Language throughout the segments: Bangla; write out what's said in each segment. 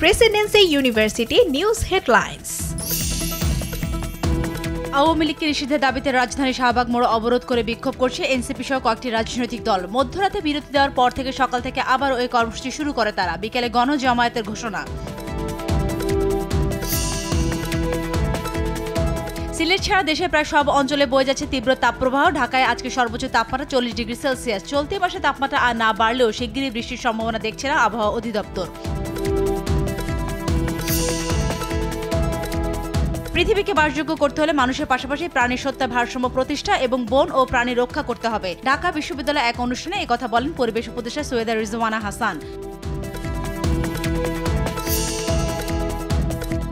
Presidency university news headlines. Awami লীগকে নিষিদ্ধের দাবিতে রাজধানী শাহবাগ মোড় অবরোধ করে বিক্ষোভ করছে এনসিপি সহ কয়েকটি রাজনৈতিক দল। মধ্যরাতে বিরতি দেওয়ার পর থেকে সকাল থেকে আবার ওই কর্মসূচি শুরু করে তারা। বিকেলে গণজামায়াতের ঘোষণা। সিলেট ছাড়া দেশের প্রায় সব অঞ্চলে বয়ে যাচ্ছে তীব্র তাপপ্রবাহ। ঢাকায় আজকে সর্বোচ্চ তাপমাত্রা 40 ডিগ্রি সেলসিয়াস। চলতি মাসে তাপমাত্রা আর না বাড়লেও শিগগিরই বৃষ্টির সম্ভাবনা দেখছে না আবহাওয়া অধিদপ্তর। পৃথিবীকে বাসযোগ্য করতে হলে মানুষের পাশাপাশি প্রাণীর সত্তা ভারসাম্য প্রতিষ্ঠা এবং বন ও প্রাণী রক্ষা করতে হবে। ঢাকা বিশ্ববিদ্যালয়ে এক অনুষ্ঠানে একথা বলেন পরিবেশ উপদেষ্টা সৈয়দা রিজওয়ানা হাসান।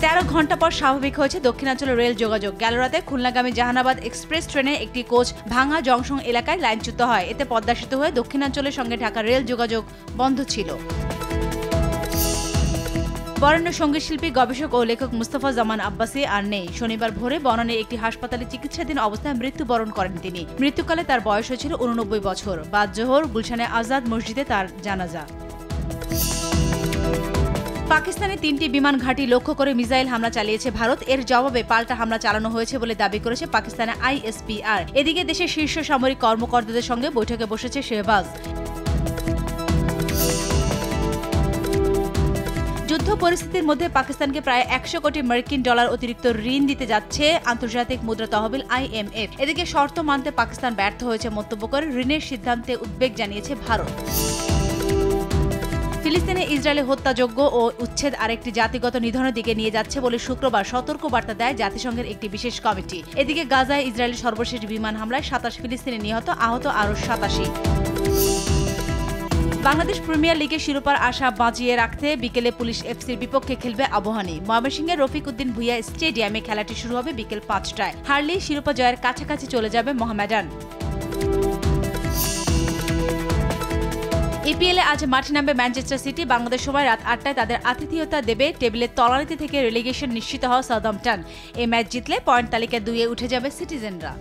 13 ঘন্টা পর স্বাভাবিক হয়েছে দক্ষিণাঞ্চলের রেল যোগাযোগ। গেল রাতে খুলনাগামী জাহানাবাদ এক্সপ্রেস ট্রেনের একটি কোচ ভাঙা জংশন এলাকায় লাইনচ্যুত হয়। এতে পদ্মা সেতু হয়ে দক্ষিণাঞ্চলের সঙ্গে ঢাকার রেল যোগাযোগ বন্ধ ছিল। বরেণ্য সঙ্গীতশিল্পী, গবেষক ও লেখক মুস্তাফা জামান আব্বাসী আর নেই। শনিবার ভোরে বনানীর একটি হাসপাতালে চিকিৎসাধীন অবস্থায় মৃত্যুবরণ করেন তিনি। মৃত্যুকালে তার বয়স হয়েছিল 89 বছর। বাদ জোহর গুলশানে আজাদ মসজিদে তার জানাজা। পাকিস্তানে 3টি বিমান ঘাঁটি লক্ষ্য করে মিসাইল হামলা চালিয়েছে ভারত। এর জবাবে পাল্টা হামলা চালানো হয়েছে বলে দাবি করেছে পাকিস্তানের আইএসপিআর। এদিকে দেশের শীর্ষ সামরিক কর্মকর্তাদের সঙ্গে বৈঠকে বসেছে শেহবাজ। যুদ্ধ পরিস্থিতির মধ্যে পাকিস্তানকে প্রায় 100 কোটি মার্কিন ডলার অতিরিক্ত ঋণ দিতে যাচ্ছে আন্তর্জাতিক মুদ্রা তহবিল IMF। এদিকে শর্ত মানতে পাকিস্তান ব্যর্থ হয়েছে মন্তব্য করে ঋণের সিদ্ধান্তে উদ্বেগ জানিয়েছে ভারত। ফিলিস্তিনে ইসরায়েলে হত্যাযজ্ঞ ও উচ্ছেদ আরেকটি জাতিগত নিধনের দিকে নিয়ে যাচ্ছে বলে শুক্রবার সতর্ক বার্তা দেয় জাতিসংঘের একটি বিশেষ কমিটি। এদিকে গাজায় ইসরায়েলের সর্বশেষ বিমান হামলায় 27 ফিলিস্তিনি নিহত, আহত আরও 87। বাংলাদেশ প্রিমিয়ার লিগে শিরোপার আশা বাঁচিয়ে রাখতে বিকেলে পুলিশ এফসির বিপক্ষে খেলবে আবাহনী। ময়মনসিংহের রফিক উদ্দিন ভুইয়া স্টেডিয়ামে খেলাটি শুরু হবে বিকেল 5টায়। হারলেই শিরোপা জয়ের কাছাকাছি চলে যাবে মোহামেডান। EPL-এ আজ মাঠে নামবে ম্যানচেস্টার সিটি। বাংলাদেশ সময় রাত 8টায় তাদের আতিথেয়তা দেবে টেবিলের তলানিতে থেকে রেলিগেশন নিশ্চিত হওয়া সাউদাম্পটন। এই ম্যাচ জিতলে পয়েন্ট তালিকায় 2-এ উঠে যাবে সিটিজেনরা।